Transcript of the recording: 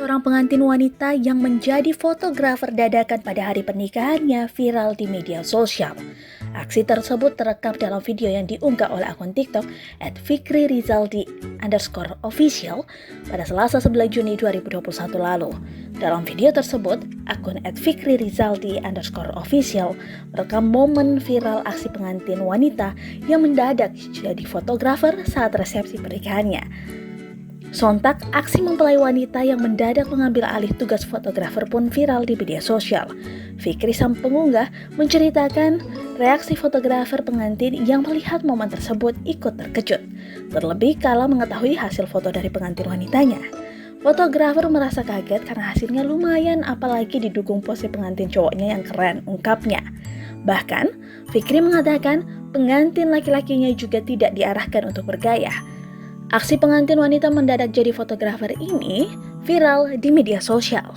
Seorang pengantin wanita yang menjadi fotografer dadakan pada hari pernikahannya viral di media sosial. Aksi tersebut terekam dalam video yang diunggah oleh akun TikTok @fikririzaldi_official pada Selasa 11 Juni 2021 lalu. Dalam video tersebut, akun @fikririzaldi_official merekam momen viral aksi pengantin wanita yang mendadak jadi fotografer saat resepsi pernikahannya. Sontak, aksi mempelai wanita yang mendadak mengambil alih tugas fotografer pun viral di media sosial. Fikri sang pengunggah menceritakan reaksi fotografer pengantin yang melihat momen tersebut ikut terkejut, terlebih kala mengetahui hasil foto dari pengantin wanitanya. Fotografer merasa kaget karena hasilnya lumayan, apalagi didukung pose pengantin cowoknya yang keren, ungkapnya. Bahkan, Fikri mengatakan pengantin laki-lakinya juga tidak diarahkan untuk bergaya. Aksi pengantin wanita mendadak jadi fotografer ini viral di media sosial.